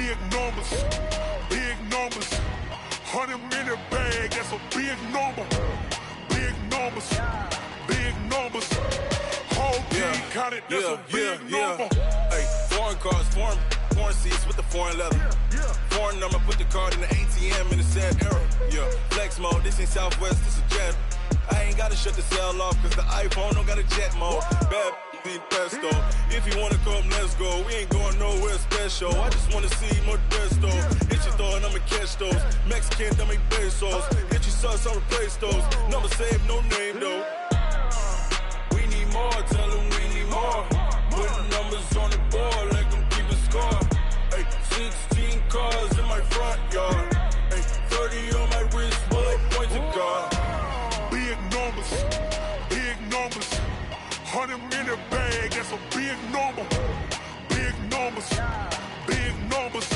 Big numbers, big numbers. 100 minute bag, that's a big number. Big numbers, big numbers. Whole team counted, that's a big number. Hey, foreign cars, foreign seats with the foreign leather. Foreign number, put the card in the ATM in the sad era. Yeah, flex mode, this ain't Southwest, this a jet. I ain't gotta shut the cell off, cause the iPhone don't got a jet mode. Bad in pesto. If you wanna come, let's go. We ain't going nowhere special. I just wanna see Modesto. Hit your thought, I'ma catch those. Mexican, I make pesos. Hit your sus, I'll replace those. Number saved, no name though. We need more, tell them we need more. Putting numbers on the board, like them keep a score. Hey, 16 cars in my front yard. Hey, 30 on my wrist, bullet point to God. Big numbers, big numbers. 100 minute bag, that's a big number. Big numbers, big numbers.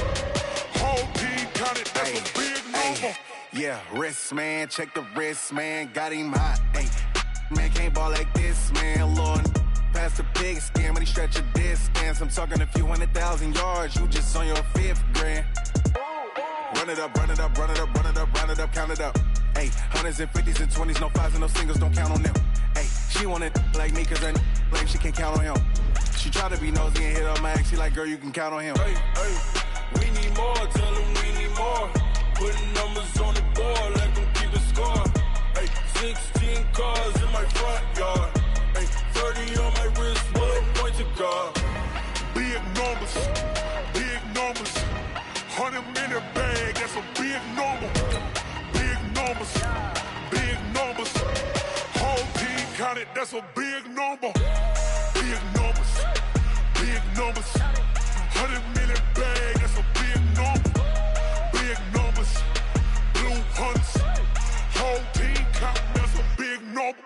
Whole team counted, that's a big number. Yeah, wrist man, check the wrist man, got him hot. Ay, man can't ball like this, man. Lord, past the pig skin, but he stretch a distance. I'm talking a few 100,000 yards, you just on your 5th grand. Run it up, run it up, run it up, run it up, run it up, count it up. Ay, 100s and 50s and 20s, no 5s and no singles, don't count on them. Ay, she want it like me, cause her like she can't count on him. She try to be nosy and hit up my ex, she like, girl, you can count on him. Hey, hey, we need more, tell them we need more. Putting numbers on the board, like them keep a score. Hey, 16 cars in my front yard. Hey, 30 on my wrist, bullet point to God. Big numbers, big numbers. 100 minute bag, that's a big number. Big numbers, big numbers. Whole team counted, that's a big number. Big numbers, big numbers. 100 minute bag, that's a big number. Big numbers, blue hunts. Whole team counting, that's a big number.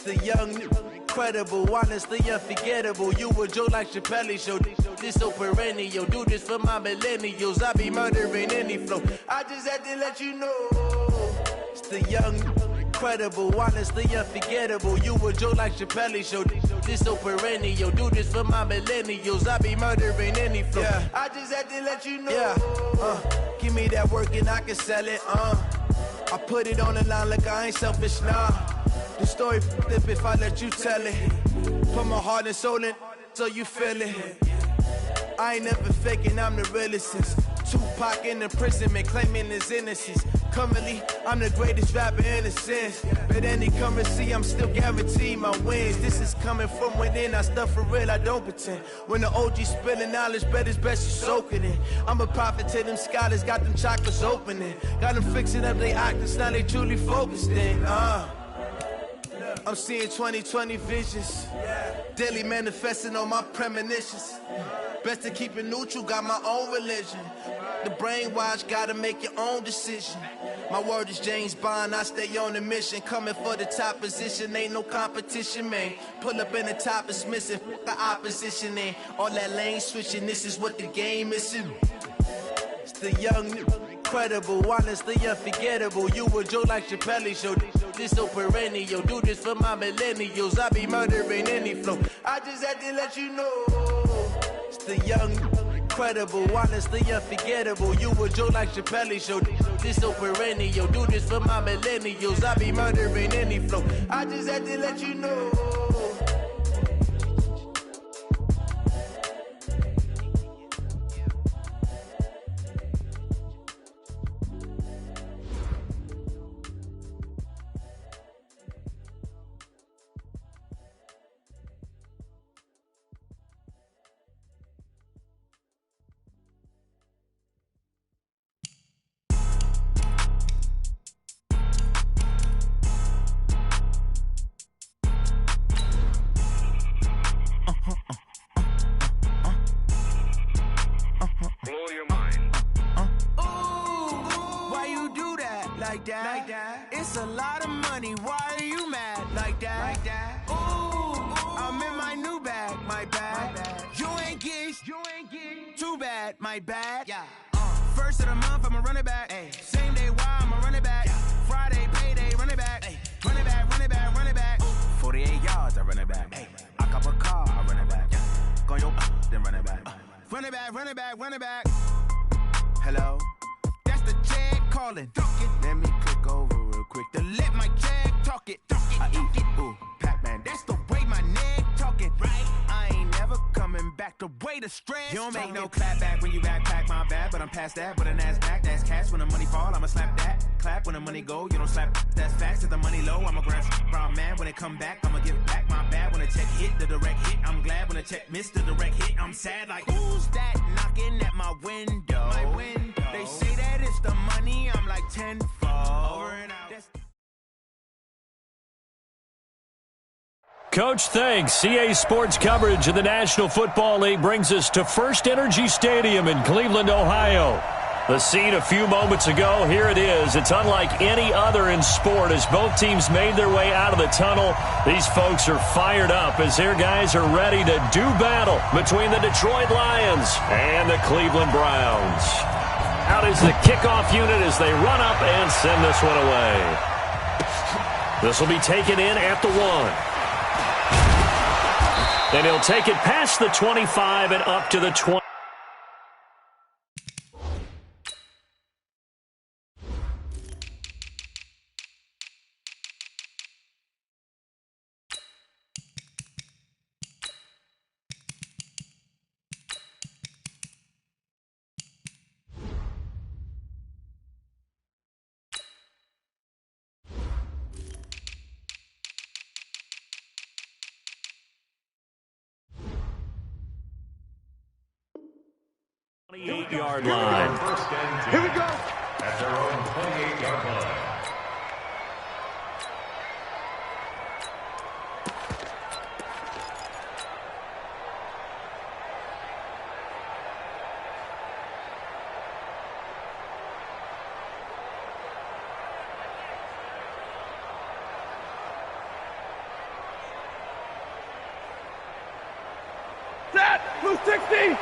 The young, incredible, honestly unforgettable. You a Joe like Chappelle show. This so perennial. Do this for my millennials. I be murdering any flow. I just had to let you know. It's the young, incredible, honestly unforgettable. You a Joe like Chappelle show. This so perennial. Do this for my millennials. I be murdering any flow. Yeah. I just had to let you know. Yeah. Give me that work and I can sell it. I put it on the line like I ain't selfish, nah. The story flip if I let you tell it. Put my heart and soul in so you feel it. I ain't never faking, I'm the realest since Tupac in imprisonment, claiming his innocence. Currently, I'm the greatest rapper in a sense. But any currency, I'm still guaranteed my wins. This is coming from within, I stuff for real, I don't pretend. When the OG spilling knowledge, bet it's best you soak it in. I'm a prophet to them scholars, got them chakras opening. Got them fixing up they octaves, now they truly focused in. I'm seeing 2020 visions, daily manifesting on my premonitions. Best to keep it neutral, got my own religion. The brainwash, gotta make your own decision. My word is James Bond, I stay on a mission. Coming for the top position, ain't no competition, man. Pull up in the top, it's missing, the opposition in. All that lane switching, this is what the game is in. It's the young, incredible, honestly unforgettable. You a Joe like Chappelle show. This so perennial. Do this for my millennials. I be murdering any flow. I just had to let you know. It's the young, incredible, honestly unforgettable. You a Joe like Chappelle show. This so perennial. Do this for my millennials. I be murdering any flow. I just had to let you know. Like that. It's a lot of money. Why are you mad like that? Ooh, I'm in my new bag. My bad. You ain't get. Too bad. My bad. Yeah. First of the month, I'ma run it back. Ay. Same day, why I'ma run it back. Friday, payday, run it back. Ay. Run it back, run it back, run it back. 48 yards, I run it back. Ay. I cop a car, I run it back. Go yo, then run it back. Run it back, run it back, run it back. Hello? That's the Jag calling. Let me click over real quick to let my Jag talk it. I eat it, ooh, Pac-Man. That's the way my neck talking. Right? I ain't never coming back the way the stress. You don't make no clap back when you backpack, my bad. But I'm past that with a NASDAQ. That's cash when the money fall. I'ma slap that. Clap when the money go. You don't slap. That's facts. If the money low, I'ma grab brown man. When it come back, I'ma give back my bad. When the check hit, the direct hit. I'm glad when the check missed the direct hit. I'm sad like, who's that knocking at my window? My window. They say that it's the money. I'm like tenfold. Over and out. Coach, thanks. CA Sports coverage of the National Football League brings us to First Energy Stadium in Cleveland, Ohio. The scene a few moments ago, here it is. It's unlike any other in sport as both teams made their way out of the tunnel. These folks are fired up as their guys are ready to do battle between the Detroit Lions and the Cleveland Browns. Out is the kickoff unit as they run up and send this one away. This will be taken in at the 1. And he'll take it past the 25 and up to the 20. Yard line. Here we go. At their own 28-yard line. Set. Blue 60.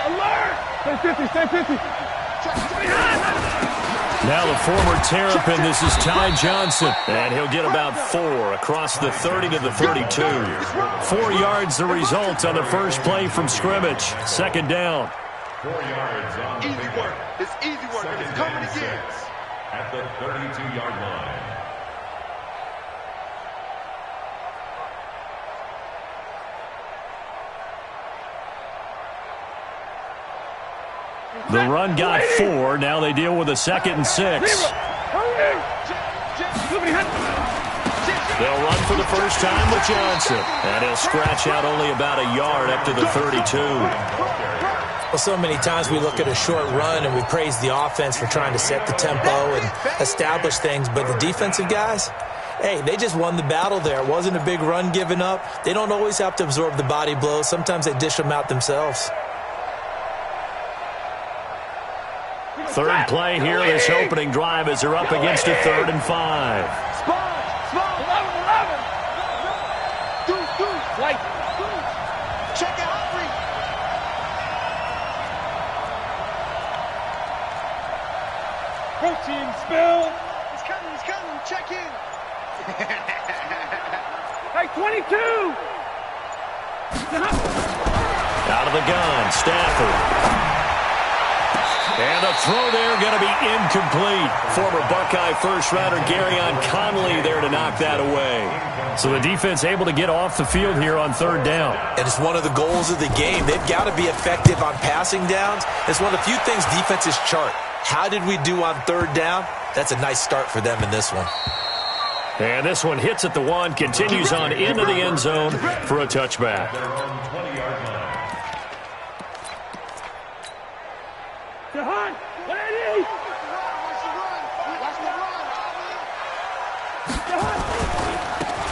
Alert! Stay 50, stay 50. Now the former Terrapin, this is Ty Johnson. And he'll get about 4 across the 30 to the 32. 4 yards the result on the first play from scrimmage. Second down. 4 yards on easy work. It's easy work, and it's coming again. At the 32-yard line. The run got 4. Now they deal with a 2nd and 6. They'll run for the first time with Johnson. And he'll scratch out only about a yard up to the 32. Well, so many times we look at a short run and we praise the offense for trying to set the tempo and establish things. But the defensive guys, hey, they just won the battle there. It wasn't a big run given up. They don't always have to absorb the body blows. Sometimes they dish them out themselves. Third play here, this opening drive as they're up against a 3rd and 5. Small, 11. White. Check it out, free. Protein spill. He's coming, check in. Hey, 22. Out of the gun, Stafford. And the throw there going to be incomplete. Former Buckeye first-rounder Garyon Conley there to knock that away. So the defense able to get off the field here on 3rd down. And it's one of the goals of the game. They've got to be effective on passing downs. It's one of the few things defenses chart. How did we do on 3rd down? That's a nice start for them in this one. And this one hits at the 1, continues on into the end zone for a touchback.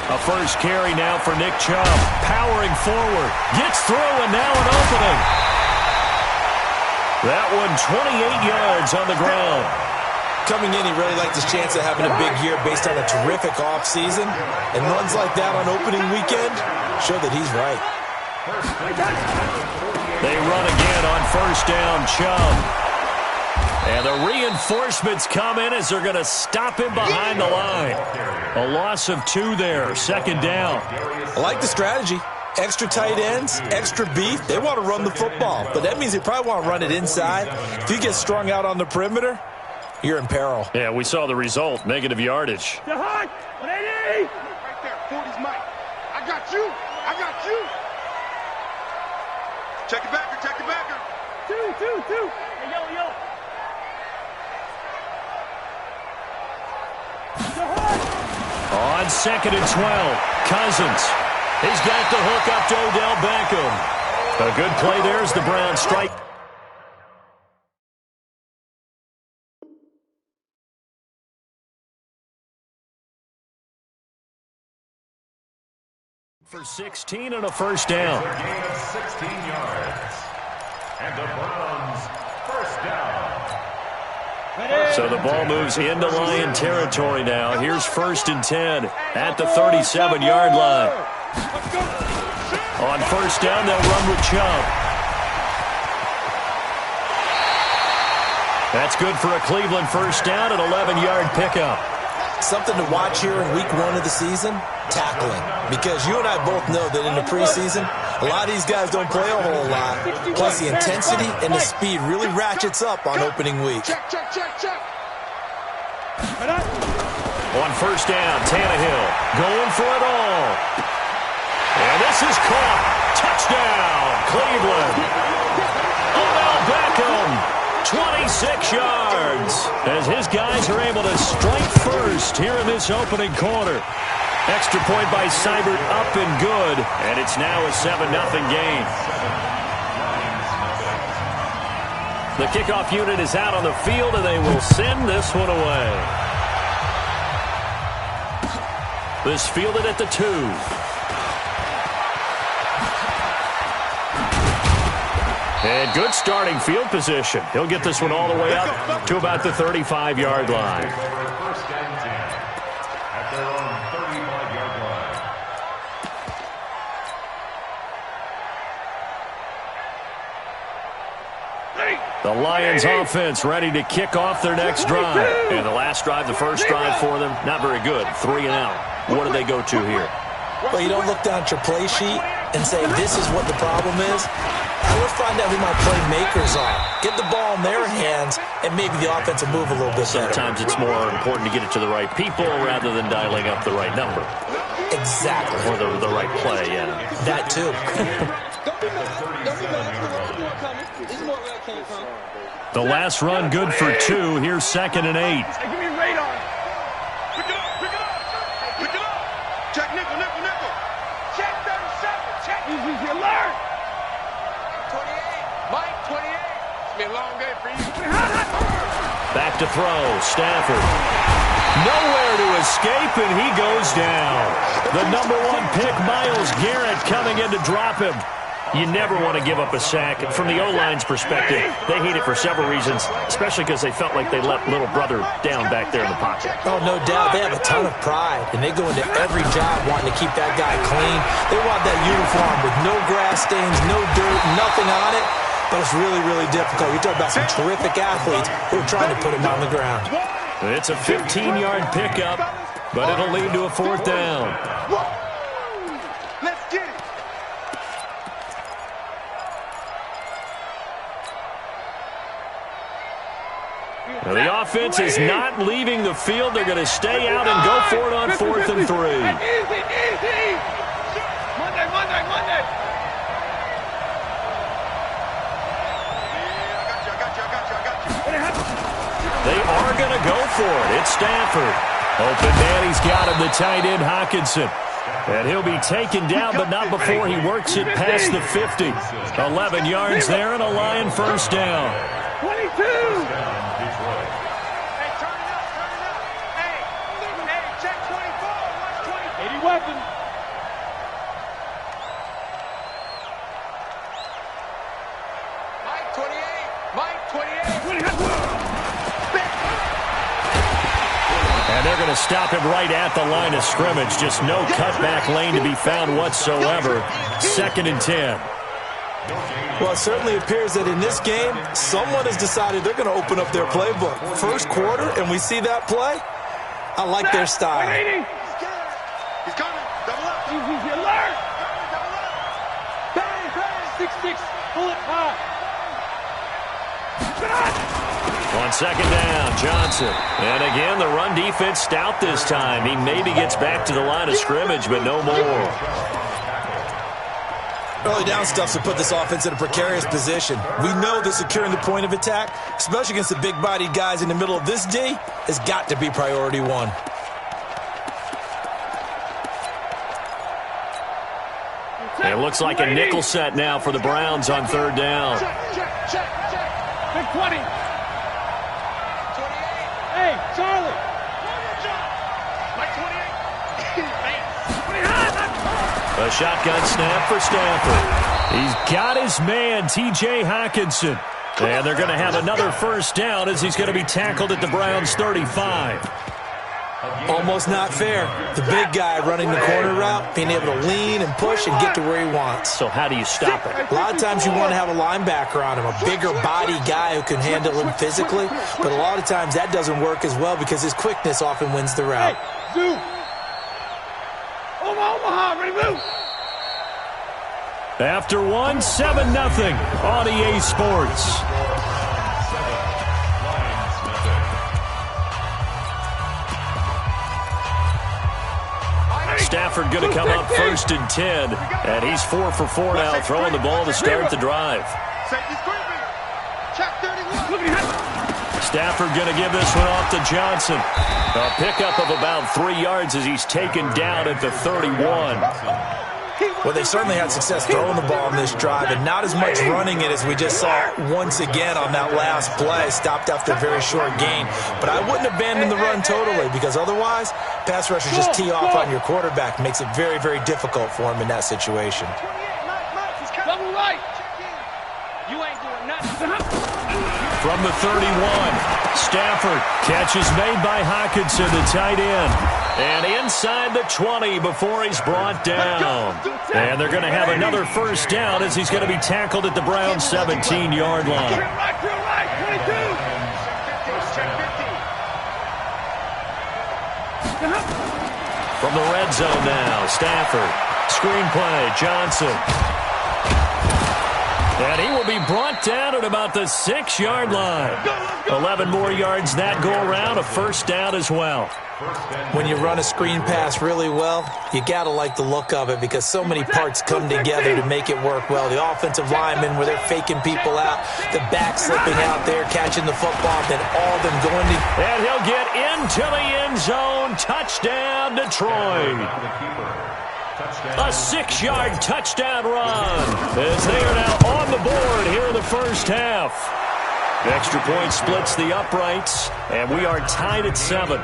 A first carry now for Nick Chubb. Powering forward. Gets through and now an opening. That one 28 yards on the ground. Coming in, he really liked his chance of having a big year based on a terrific offseason. And runs like that on opening weekend show that he's right. They run again on first down. Chubb And the reinforcements come in as they're going to stop him behind the line. A loss of 2 there, second down. I like the strategy. Extra tight ends, extra beef. They want to run the football, but that means they probably want to run it inside. If you get strung out on the perimeter, you're in peril. Yeah, we saw the result, negative yardage. Right there, 40's Mike. I got you. I got you. Check it backer, check it backer. 2. Hey, yo. On 2nd and 12, Cousins. He's got the hook up to Odell Beckham. A good play there as the Browns strike. For 16 and a first down. A gain of 16 yards. And the Browns first down. So the ball moves into Lion territory now. Here's 1st and 10 at the 37-yard line. On first down, they'll run with Chubb. That's good for a Cleveland first down, an 11-yard pickup. Something to watch here in week 1 of the season, tackling. Because you and I both know that in the preseason, a lot of these guys don't play a whole lot. Plus the intensity and the speed really ratchets up on opening week. Check. On first down, Tannehill going for it all. And this is caught. Touchdown, Cleveland. Odell Beckham, 26 yards. As his guys are able to strike first here in this opening quarter. Extra point by Seibert up and good. And it's now a 7-0 game. The kickoff unit is out on the field, and they will send this one away. This fielded at the 2. And good starting field position. He'll get this one all the way up to about the 35-yard line. First and 10 at their own 35-yard line. The Lions offense ready to kick off their next drive. And the last drive, the first drive for them, not very good. 3 and out. What do they go to here? Well, you don't look down at your play sheet and say, this is what the problem is. Let's find out who my playmakers are. Get the ball in their hands, and maybe the offense will move a little bit better. Sometimes it's more important to get it to the right people rather than dialing up the right number. Exactly. Or the right play, yeah. That, too. The last run good for 2. Here's 2nd and 8. Hey, give me radar. Pick it up. Check nickel. Check 37. Check. Easy alert. 28. Mike, 28. It's been a long day for you. Back to throw. Stafford. Nowhere to escape, and he goes down. The number 1 pick, Myles Garrett, coming in to drop him. You never want to give up a sack. From the O-line's perspective, they hate it for several reasons, especially because they felt like they let little brother down back there in the pocket. Oh, no doubt. They have a ton of pride, and they go into every job wanting to keep that guy clean. They want that uniform with no grass stains, no dirt, nothing on it. But it's really, really difficult. You're talking about some terrific athletes who are trying to put him on the ground. It's a 15-yard pickup, but it'll lead to a 4th down. Let's get it. Now, the offense is not leaving the field. They're going to stay out and go for it on 4th and 3. Easy. Monday. I got you. They are going to go for it. It's Stafford. Open man, he's got him, the tight end, Hockenson. And he'll be taken down, but not before he works it past the 50. 11 yards there and a Lion first down. 22. Hey, turn it up. Hey, check 24. Watch 20. 80 weapons. Mike 28. And they're going to stop him right at the line of scrimmage. Just no cutback lane to be found whatsoever. 2nd and 10. Well, it certainly appears that in this game, someone has decided they're going to open up their playbook. First quarter, and we see that play. I like their style. He's coming. Double up. Easy alert. Double up. Bang, bang. 6-6. Pull it high. 1 second down, Johnson. And again, the run defense stout this time. He maybe gets back to the line of scrimmage, but no more. Early down stuff to put this offense in a precarious position. We know that securing the point of attack, especially against the big-bodied guys in the middle of this D, has got to be priority one. It looks like a nickel set now for the Browns on third down. Check. Big 20. 28. Hey, Charlie. Like 28. A shotgun snap for Stafford. He's got his man, T.J. Hawkinson. And they're going to have another first down as he's going to be tackled at the Browns' 35. Almost not fair. The big guy running the corner route, being able to lean and push and get to where he wants. So how do you stop it? A lot of times you want to have a linebacker on him, a bigger body guy who can handle him physically. But a lot of times that doesn't work as well because his quickness often wins the route. Hey, Zoo. Omaha, ready to move. After 7-0 on EA Sports. Stafford going to come up 1st and 10, and he's 4 for 4 now, throwing the ball to start the drive. Stafford going to give this one off to Johnson. A pickup of about 3 yards as he's taken down at the 31. Well, they've certainly had success throwing the ball on this drive, and not as much running it as we just saw once again on that last play. Stopped after a very short gain. But I wouldn't abandon the run totally, because otherwise, pass rushers just tee off on your quarterback. Makes it very, very difficult for him in that situation. Double right. You ain't doing nothing. From the 31, Stafford, catch is made by Hawkinson, the tight end. And inside the 20 before he's brought down. And they're going to have another first down as he's going to be tackled at the Browns' 17-yard line. Right, 22. From the red zone now, Stafford. Screen play, Johnson. And he will be brought down at about the 6-yard line. 11 more yards that go around, a first down as well. When you run a screen pass really well, you got to like the look of it because so many parts come together to make it work well. The offensive linemen where they're faking people out, the back slipping out there, catching the football, then all of them going to... And he'll get into the end zone. Touchdown, Detroit. A 6-yard touchdown run as they are now on the board here in the first half. Extra point splits the uprights, and we are tied at 7.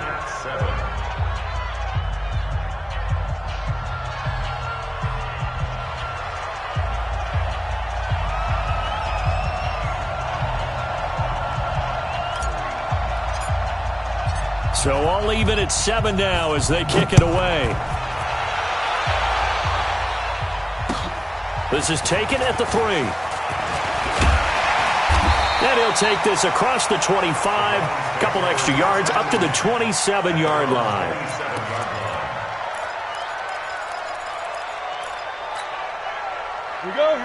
So all even at 7 now as they kick it away. This is taken at the 3. And he'll take this across the 25, a couple extra yards, up to the 27-yard line.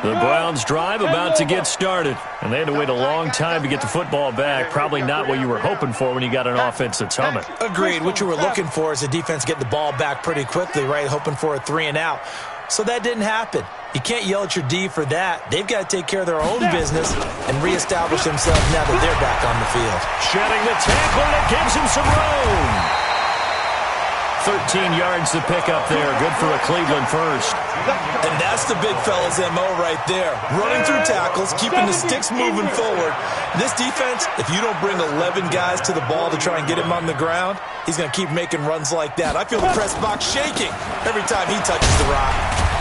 The Browns drive about to get started. And they had to wait a long time to get the football back. Probably not what you were hoping for when you got an offense that's humming. Agreed. What you were looking for is the defense getting the ball back pretty quickly, right? Hoping for a 3 and out. So that didn't happen. You can't yell at your D for that. They've got to take care of their own business and reestablish themselves now that they're back on the field. Shedding the tackle, and it gives him some room. 13 yards to pick up there. Good for a Cleveland first. And that's the big fella's MO right there. Running through tackles, keeping the sticks moving forward. This defense, if you don't bring 11 guys to the ball to try and get him on the ground, he's going to keep making runs like that. I feel the press box shaking every time he touches the rock.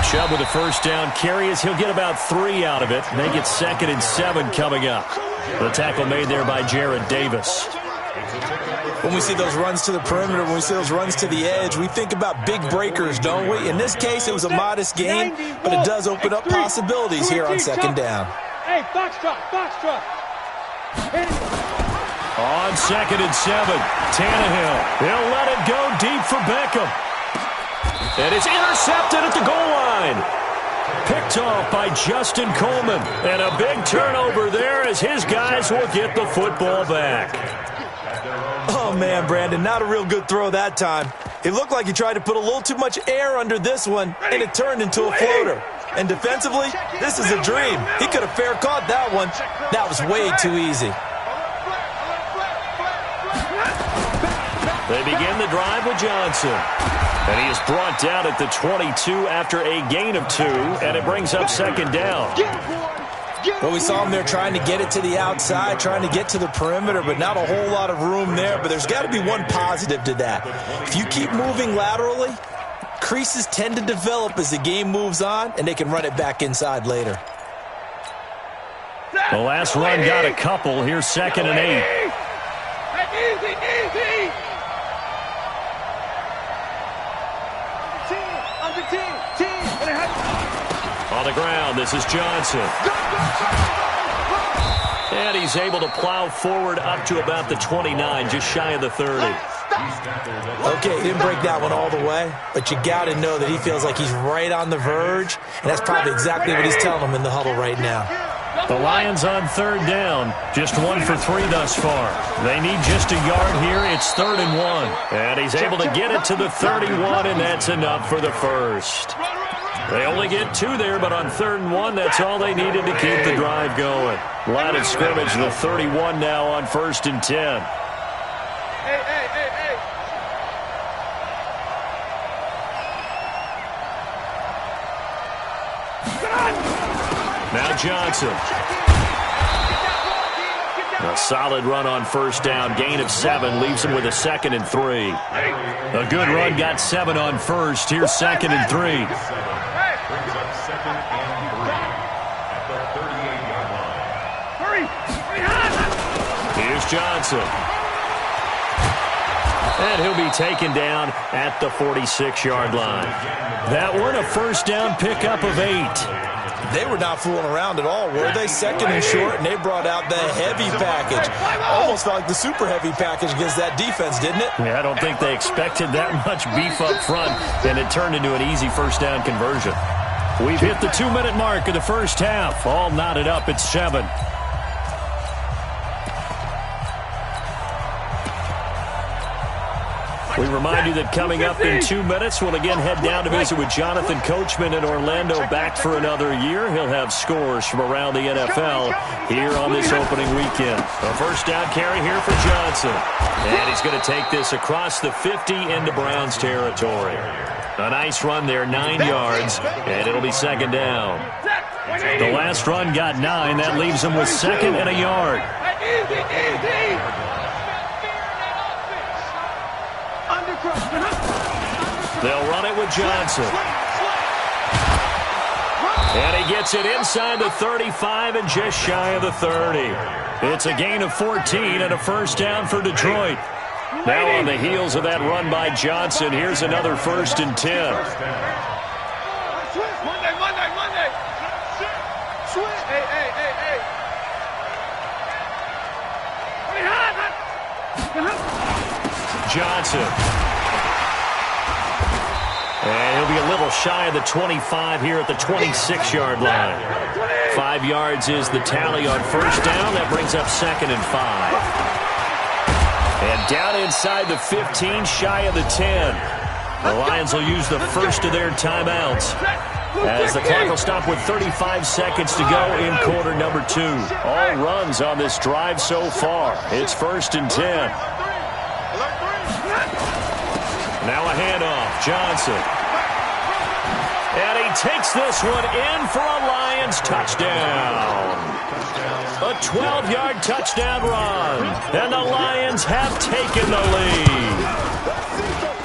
Chubb with a first down carry as he'll get about 3 out of it. Make it 2nd and 7 coming up. The tackle made there by Jared Davis. When we see those runs to the perimeter, when we see those runs to the edge, we think about big breakers, don't we? In this case, it was a modest gain, but it does open up possibilities here on second down. Hey, foxtrot. On 2nd and 7, Tannehill. He'll let it go deep for Beckham. And it's intercepted at the goal line. Picked off by Justin Coleman. And a big turnover there as his guys will get the football back. Oh, man, Brandon, not a real good throw that time. It looked like he tried to put a little too much air under this one, and it turned into a floater. And defensively, this is a dream. He could have fair caught that one. That was way too easy. They begin the drive with Johnson. And he is brought down at the 22 after a gain of 2, and it brings up second down. Well, we saw him there trying to get it to the outside, trying to get to the perimeter, but not a whole lot of room there. But there's got to be one positive to that. If you keep moving laterally, creases tend to develop as the game moves on, and they can run it back inside later. The last run got a couple. Here's 2nd and 8. Easy. On the ground, this is Johnson. And he's able to plow forward up to about the 29, just shy of the 30. Okay, he didn't break that one all the way, but you got to know that he feels like he's right on the verge, and that's probably exactly what he's telling him in the huddle right now. The Lions on 3rd down, just 1 for 3 thus far. They need just a yard here. It's 3rd and 1. And he's able to get it to the 31, and that's enough for the first. They only get 2 there, but on 3rd and 1, that's all they needed to keep the drive going. Line of scrimmage, the 31 now on 1st and 10. Hey. Now Johnson. A solid run on 1st down. Gain of 7 leaves him with a 2nd and 3. A good run got 7 on 1st. Here's 2nd and 3. Brings up 2nd and 3 at the 38-yard line. Here's Johnson. And he'll be taken down at the 46-yard line. That one a 1st down pickup of 8. They were not fooling around at all, were they? 2nd and short, and they brought out the heavy package. Almost felt like the super heavy package against that defense, didn't it? Yeah, I don't think they expected that much beef up front, and it turned into an easy 1st down conversion. We've hit the 2-minute mark of the 1st half. All knotted up at 7. We remind you that coming up in 2 minutes, we'll again head down to visit with Jonathan Coachman in Orlando, back for another year. He'll have scores from around the NFL here on this opening weekend. A 1st down carry here for Johnson. And he's going to take this across the 50 into Browns territory. A nice run there, 9 yards, and it'll be 2nd down. The last run got 9. That leaves him with 2nd and a yard. They'll run it with Johnson. And he gets it inside the 35 and just shy of the 30. It's a gain of 14 and a 1st down for Detroit. Now on the heels of that run by Johnson, here's another 1st and 10. Monday. Switch. Hey. Johnson. And he'll be a little shy of the 25 here at the 26-yard line. 5 yards is the tally on 1st down. That brings up 2nd and 5. And down inside the 15, shy of the 10. The Lions will use the first of their timeouts as the clock will stop with 35 seconds to go in quarter number 2. All runs on this drive so far. It's 1st and 10. Now a handoff. Johnson. And he takes this one in for a Lions touchdown. A 12-yard touchdown run. And the Lions have taken the lead.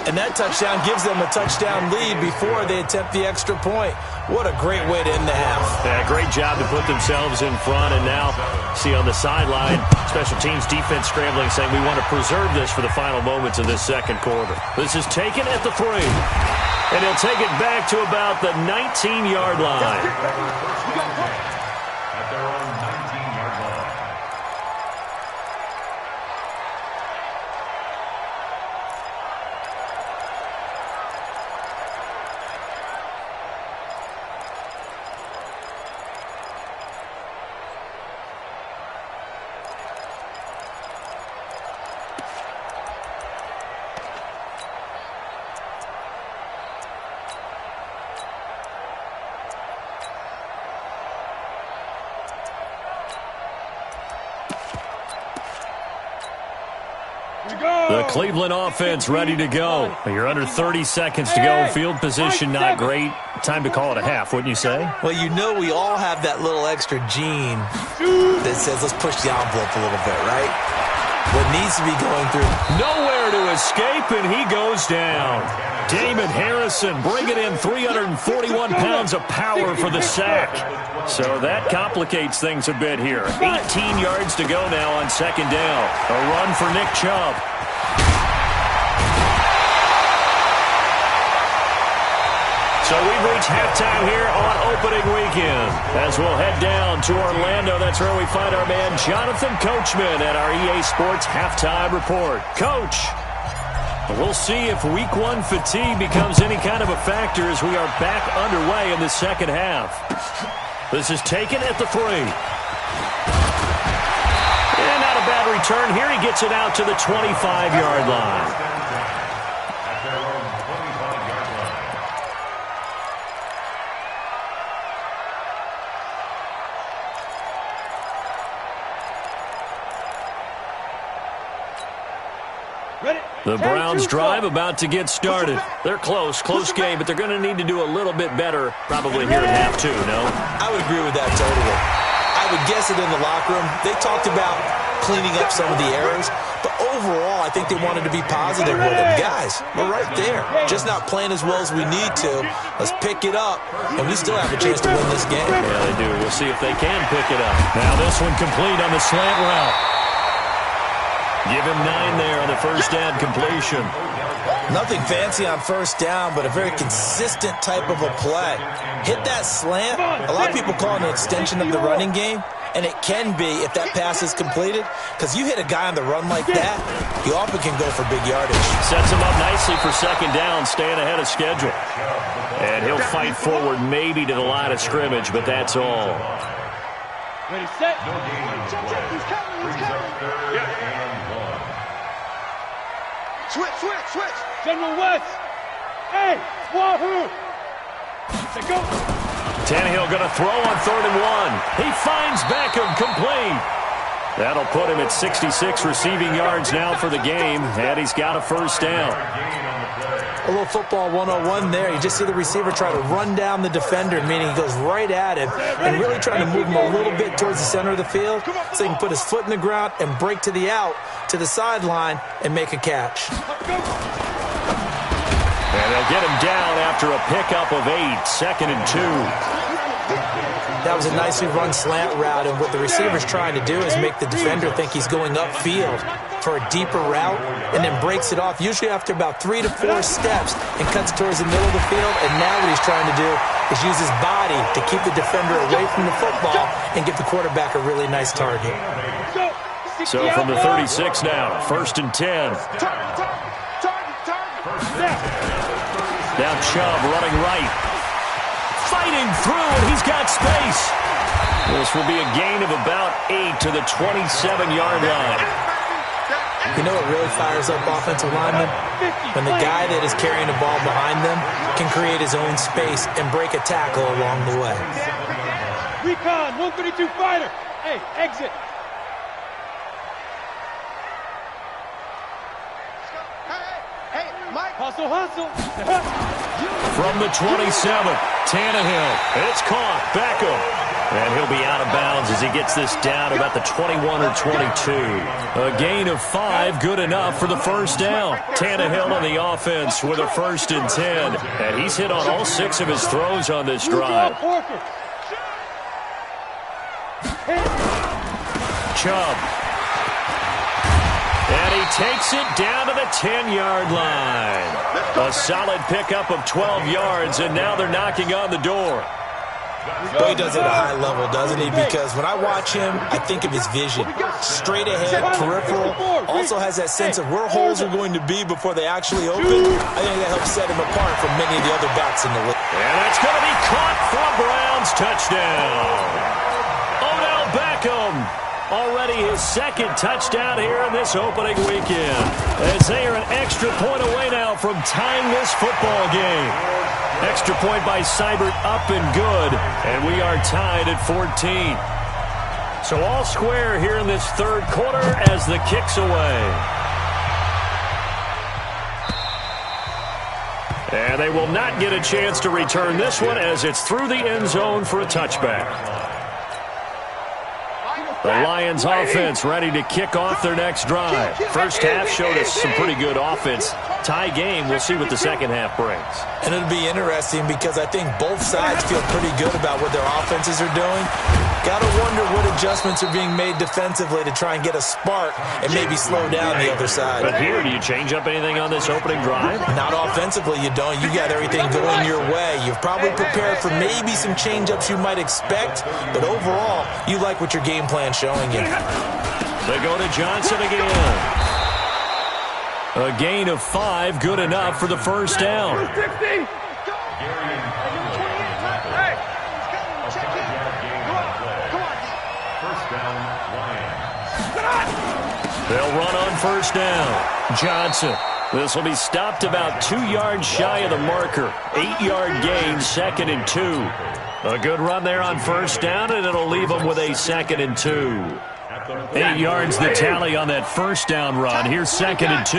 And that touchdown gives them a touchdown lead before they attempt the extra point. What a great way to end the half. Yeah, great job to put themselves in front. And now, see on the sideline, special teams defense scrambling, saying we want to preserve this for the final moments of this second quarter. This is taken at the 3. And he'll take it back to about the 19-yard line. At their own 19-yard line. The Cleveland offense ready to go. You're under 30 seconds to go. Field position not great. Time to call it a half, wouldn't you say? Well, you know we all have that little extra gene that says let's push the envelope a little bit, right? What needs to be going through. Nowhere to escape, and he goes down. Damon Harrison bringing in 341 pounds of power for the sack. So that complicates things a bit here. 18 yards to go now on second down. A run for Nick Chubb. So we've reached halftime here on opening weekend. As we'll head down to Orlando, that's where we find our man Jonathan Coachman at our EA Sports Halftime Report. Coach, we'll see if Week 1 fatigue becomes any kind of a factor as we are back underway in the second half. This is taken at the 3. And not a bad return here. He gets it out to the 25-yard line. The Browns drive about to get started. They're close game, but they're going to need to do a little bit better probably here in half 2, no? I would agree with that totally. I would guess it in the locker room. They talked about cleaning up some of the errors, but overall I think they wanted to be positive with them. Guys, we're right there. Just not playing as well as we need to. Let's pick it up, and we still have a chance to win this game. Yeah, they do. We'll see if they can pick it up. Now this one complete on the slant route. Give him 9 there on the first down completion. Nothing fancy on first down, but a very consistent type of a play. Hit that slant. A lot of people call it an extension of the running game, and it can be if that pass is completed, because you hit a guy on the run like that, you often can go for big yardage. Sets him up nicely for second down, staying ahead of schedule. And he'll fight forward maybe to the line of scrimmage, but that's all. Ready, set. He's coming. Switch. General West. Hey, Wahoo. Let's go. Tannehill going to throw on 3rd and 1. He finds Beckham complete. That'll put him at 66 receiving yards now for the game, and he's got a first down. A little football 101 there. You just see the receiver try to run down the defender, meaning he goes right at him and really trying to move him a little bit towards the center of the field so he can put his foot in the ground and break to the out, to the sideline, and make a catch. And they'll get him down after a pickup of 8, 2nd and 2. That was a nicely run slant route, and what the receiver's trying to do is make the defender think he's going upfield for a deeper route and then breaks it off, usually after about 3 to 4 steps, and cuts towards the middle of the field. And now what he's trying to do is use his body to keep the defender away from the football and give the quarterback a really nice target. So from the 36 now, 1st and 10. Now Chubb running right. Fighting through, and he's got space. This will be a gain of about 8 to the 27-yard line. You know what really fires up offensive linemen? When the guy that is carrying the ball behind them can create his own space and break a tackle along the way. Recon, 132 fighter. Hey, exit. Hustle. From the 27, Tannehill. It's caught. Beckham. And he'll be out of bounds as he gets this down about the 21 or 22. A gain of 5, good enough for the first down. Tannehill on the offense with a 1st and 10. And he's hit on all 6 of his throws on this drive. Chubb. And he takes it down to the 10-yard line. A solid pickup of 12 yards, and now they're knocking on the door. Well, he does it at a high level, doesn't he? Because when I watch him, I think of his vision. Straight ahead, peripheral. Also has that sense of where holes are going to be before they actually open. I think that helps set him apart from many of the other backs in the league. And that's going to be caught for a Browns touchdown. Odell Beckham. Already his 2nd touchdown here in this opening weekend. As they are an extra point away now from tying this football game. Extra point by Seibert up and good. And we are tied at 14. So all square here in this 3rd quarter as the kick's away. And they will not get a chance to return this one as it's through the end zone for a touchback. The Lions offense ready to kick off their next drive. First half showed us some pretty good offense. Tie game, we'll see what the second half brings. And it'll be interesting because I think both sides feel pretty good about what their offenses are doing. Got to wonder what adjustments are being made defensively to try and get a spark and maybe slow down the other side. But here, do you change up anything on this opening drive? Not offensively, you don't. You got everything going your way. You've probably prepared for maybe some change-ups you might expect, but overall, you like what your game plan showing you. They go to Johnson again. A gain of 5, good enough for the first down. They'll run on first down. Johnson. This will be stopped about 2 yards shy of the marker. 8-yard gain, 2nd and 2. A good run there on first down, and it'll leave them with a 2nd and 2. 8 yards the tally on that first down run. Here's 2nd and 2.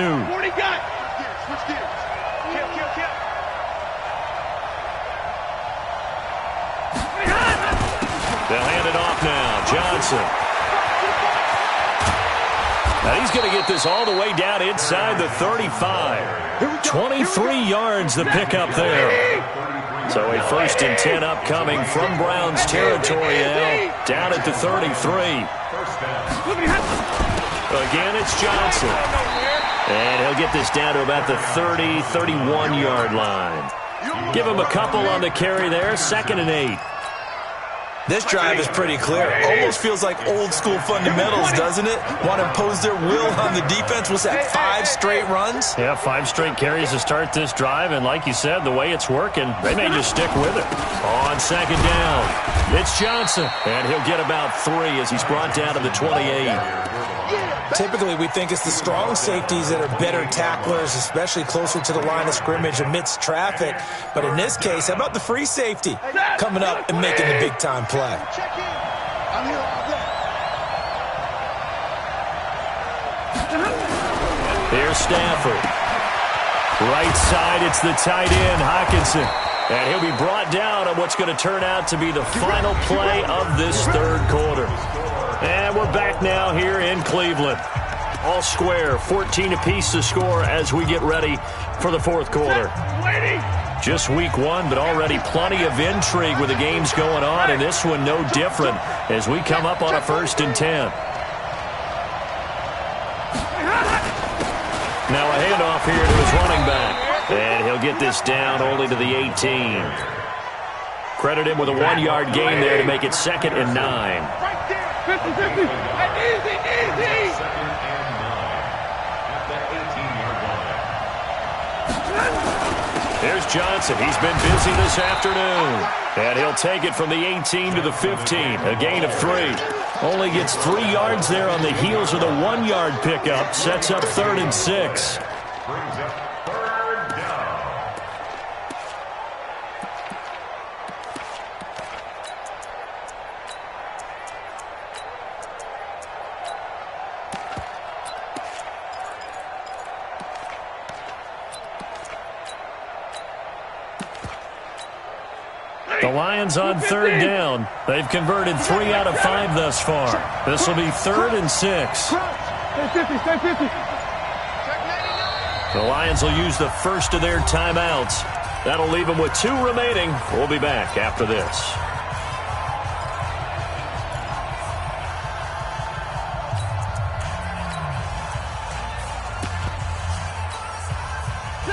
They'll hand it off now. Johnson. Now he's going to get this all the way down inside the 35. 23 yards the pickup there. So a 1st and 10 upcoming from Browns territory now. Down at the 33. Again, it's Johnson. And he'll get this down to about the 30, 31-yard line. Give him a couple on the carry there. 2nd and 8. This drive is pretty clear. Almost feels like old-school fundamentals, doesn't it? Want to impose their will on the defense. Was that 5 straight runs? Yeah, 5 straight carries to start this drive. And like you said, the way it's working, they may just stick with it. On 2nd down, it's Johnson. And he'll get about 3 as he's brought down to the 28. Typically, we think it's the strong safeties that are better tacklers, especially closer to the line of scrimmage amidst traffic. But in this case, how about the free safety coming up and making the big-time play? Here's Stafford. Right side, it's the tight end, Hockenson. And he'll be brought down on what's going to turn out to be the final play of this 3rd quarter. And we're back now here in Cleveland. All square, 14 apiece to score as we get ready for the 4th quarter. Just week 1, but already plenty of intrigue with the games going on, and this one no different as we come up on a 1st and 10. Now a handoff here to his running back. And he'll get this down only to the 18. Credit him with a 1-yard gain there to make it 2nd and 9. 50-50. Easy, easy. There's Johnson. He's been busy this afternoon. And he'll take it from the 18 to the 15. A gain of 3. Only gets 3 yards there on the heels of the 1-yard pickup. Sets up 3rd and 6. Brings up 3rd down. The Lions on third down. They've converted 3 out of 5 thus far. This will be 3rd and 6. The Lions will use the first of their timeouts. That'll leave them with 2 remaining. We'll be back after this.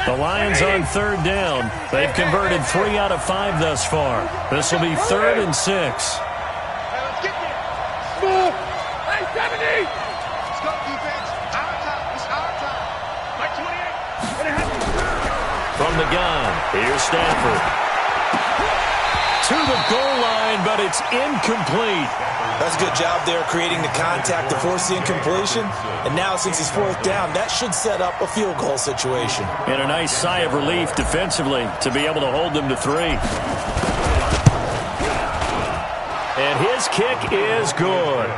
The Lions on third down. They've converted 3 out of 5 thus far. This will be 3rd and 6. Hey, let's get there. Smooth. Hey, 70. Let's go, defense. Our time. It's our time. Like 28. From the gun, here's Stafford. To the goal line, but it's incomplete. That's a good job there creating the contact to force the incompletion. And now, since he's 4th down, that should set up a field goal situation. And a nice sigh of relief defensively to be able to hold them to 3. And his kick is good.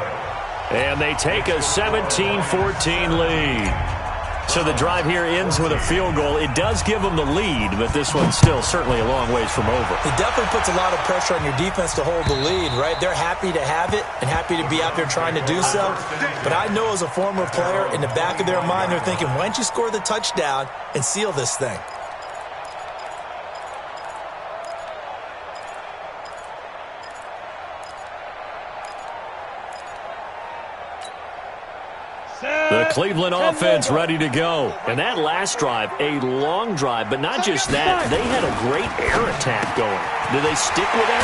And they take a 17-14 lead. So the drive here ends with a field goal. It does give them the lead, but this one's still certainly a long ways from over. It definitely puts a lot of pressure on your defense to hold the lead, right? They're happy to have it and happy to be out there trying to do so. But I know as a former player, in the back of their mind, they're thinking, why don't you score the touchdown and seal this thing? The Cleveland offense ready to go. And that last drive, a long drive, but not just that. They had a great air attack going. Do they stick with that?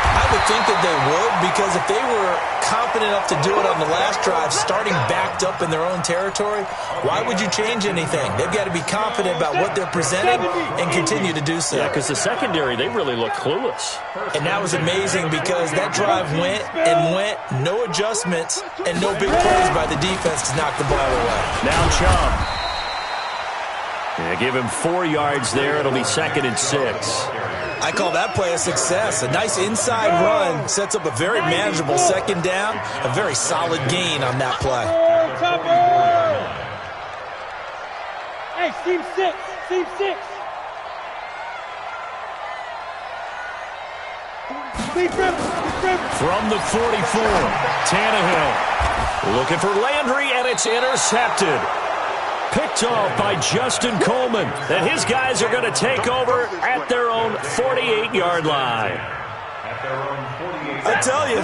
I would think that they would, because if they were confident enough to do it on the last drive, starting backed up in their own territory, why would you change anything? They've got to be confident about what they're presenting and continue to do so. Yeah, because the secondary, they really look clueless. And that was amazing because that drive went and went, no adjustments, and no big plays by the defense to knock the ball away. Now Chubb. Yeah, give him 4 yards there. It'll be 2nd and 6. I call that play a success. A nice inside run sets up a very manageable 2nd down. A very solid gain on that play. Hey, team 6. Team 6. From the 44, Tannehill. Looking for Landry, and it's intercepted. Picked off by Justin Coleman. And his guys are going to take over at their own 48-yard line. I tell you,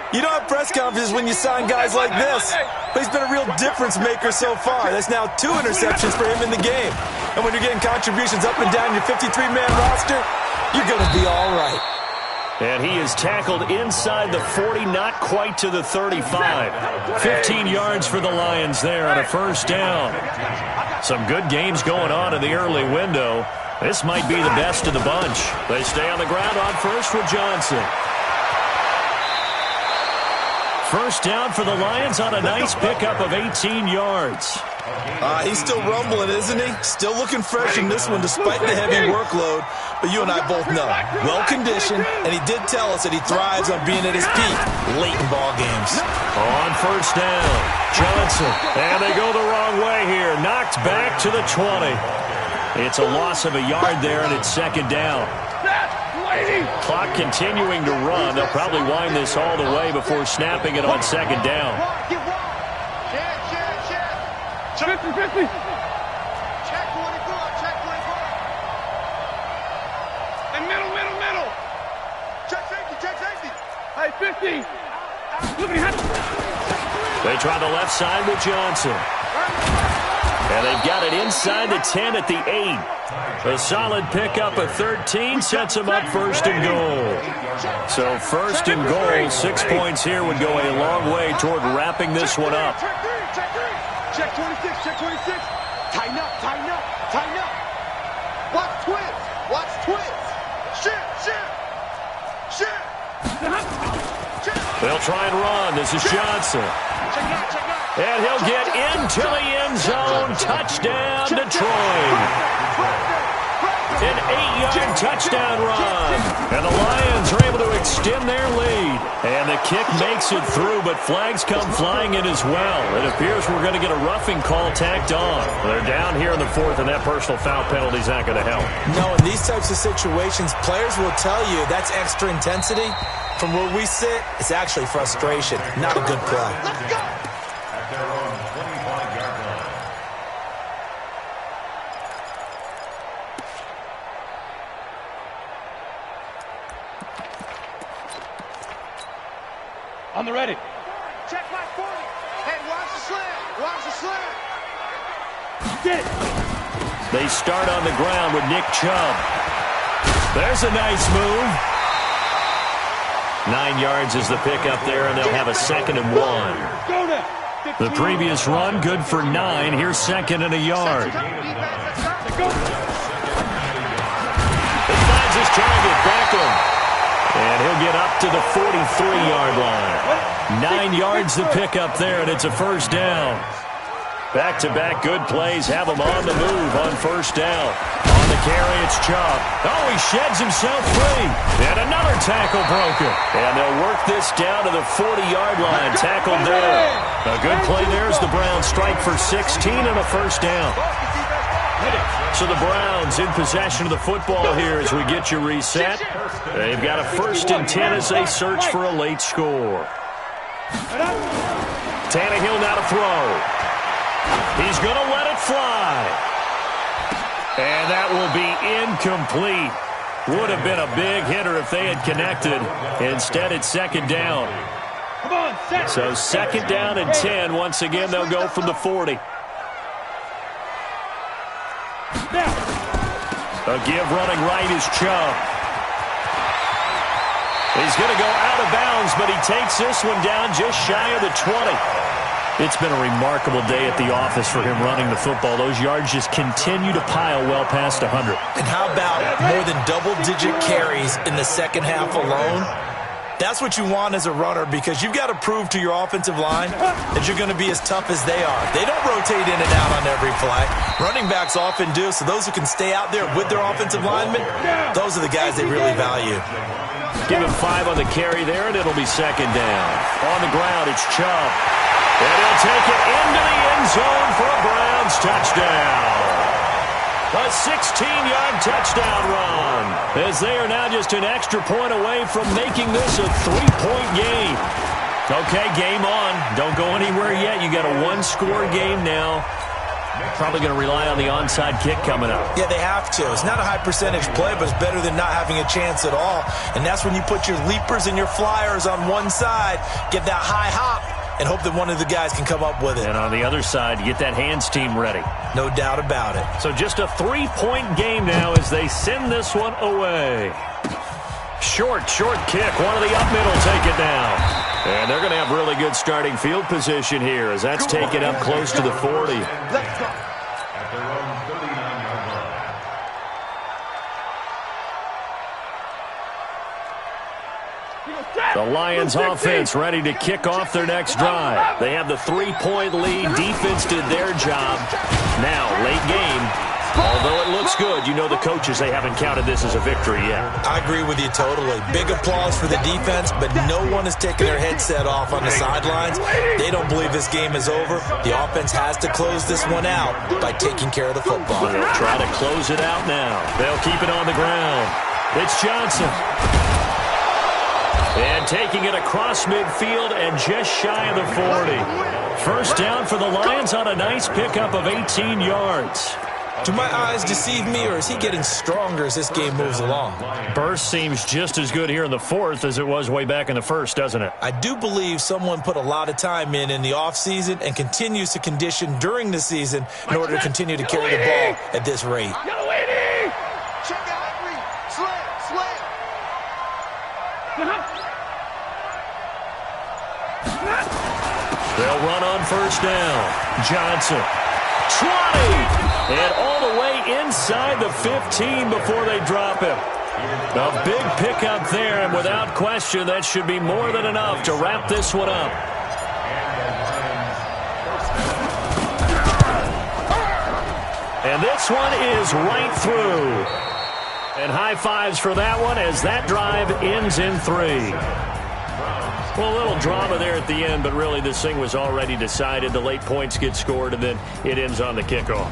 you don't have press conferences when you sign guys like this. But he's been a real difference maker so far. That's now 2 interceptions for him in the game. And when you're getting contributions up and down your 53-man roster, you're going to be all right. And he is tackled inside the 40, not quite to the 35. 15 yards for the Lions there on a 1st down. Some good games going on in the early window. This might be the best of the bunch. They stay on the ground on first with Johnson. 1st down for the Lions on a nice pickup of 18 yards. He's still rumbling, isn't he? Still looking fresh in this one despite the heavy workload. But you and I both know, well-conditioned, and he did tell us that he thrives on being at his peak late in ball games. On 1st down, Johnson. And they go the wrong way here. Knocked back to the 20. It's a loss of a yard there, and it's 2nd down. Clock continuing to run. They'll probably wind this all the way before snapping it on 2nd down. Check 50. Check 24. Check 24. And middle. Check safety. Hey, 50. Look at him. They try the left side with Johnson. And they've got it inside the 10 at the 8. A solid pickup of 13 sets them up 1st and goal. So 1st and goal, 6 points here would go a long way toward wrapping this one up. Check 26. Tighten up. Watch twins. Shift. They'll try and run. This is Johnson. And he'll get into the end zone. Touchdown, Detroit. An 8-yard touchdown run. And the Lions are able to extend their lead. And the kick makes it through, but flags come flying in as well. It appears we're going to get a roughing call tacked on. They're down here in the fourth, and that personal foul penalty is not going to help. No, in these types of situations, players will tell you that's extra intensity. From where we sit, it's actually frustration, not a good play. At their own 25-yard line. On the ready. Check my 40. Hey, watch the slant. Watch the slant. Get it. They start on the ground with Nick Chubb. There's a nice move. 9 yards is the pickup there, and they'll have a 2nd and 1. Go now. The previous run, good for 9. Here's 2nd and a yard. Go. He finds his target, Beckham. And he'll get up to the 43-yard line. 9 yards to pick up there, and it's a first down. Back-to-back good plays have him on the move on first down. On the carry, it's Chubb. Oh, he sheds himself free. And another tackle broken. And they'll work this down to the 40-yard line. Tackled there. A good play there as the Browns strike for 16 and a first down. So the Browns in possession of the football here as we get you reset. They've got a 1st and 10 as they search for a late score. Tannehill now to throw. He's going to let it fly. And that will be incomplete. Would have been a big hitter if they had connected. Instead, it's 2nd down. So 2nd down and 10. Once again, they'll go from the 40. A give running right is Chubb. He's going to go out of bounds, but he takes this one down just shy of the 20. It's been a remarkable day at the office for him running the football. Those yards just continue to pile well past 100. And how about more than double-digit carries in the second half alone? That's what you want as a runner, because you've got to prove to your offensive line that you're going to be as tough as they are. They don't rotate in and out on every play. Running backs often do, so those who can stay out there with their offensive linemen, those are the guys they really value. Give him 5 on the carry there, and it'll be 2nd down. On the ground, it's Chubb. And he'll take it into the end zone for a Browns touchdown. A 16-yard touchdown run, as they are now just an extra point away from making this a 3-point game. Okay, game on. Don't go anywhere yet. You got a 1-score game now. Probably going to rely on the onside kick coming up. Yeah, they have to. It's not a high-percentage play, but it's better than not having a chance at all. And that's when you put your leapers and your flyers on one side, get that high hop, and hope that one of the guys can come up with it. And on the other side, get that hands team ready. No doubt about it. So just a 3-point game now as they send this one away. Short kick. One of the up middle take it down. And they're going to have really good starting field position here as that's taken up close to the 40. At their own 39-yard line. The Lions offense ready to kick off their next drive. They have the 3-point lead. Defense did their job. Now, late game. Although it looks good, you know the coaches, they haven't counted this as a victory yet. I agree with you totally. Big applause for the defense, but no one is taking their headset off on the sidelines. They don't believe this game is over. The offense has to close this one out by taking care of the football. They'll try to close it out now. They'll keep it on the ground. It's Johnson. And taking it across midfield and just shy of the 40. First down for the Lions on a nice pickup of 18 yards. Do my eyes deceive me, or is he getting stronger as this game moves along? Burst seems just as good here in the fourth as it was way back in the first, doesn't it? I do believe someone put a lot of time in the offseason and continues to condition during the season in order to continue to carry the ball at this rate. Check out 3. Slant. They'll run on first down. Johnson. 20. And all the way inside the 15 before they drop him. A big pickup there, and without question, that should be more than enough to wrap this one up. And this one is right through. And high fives for that one as that drive ends in 3. Well, a little drama there at the end, but really this thing was already decided. The late points get scored, and then it ends on the kickoff.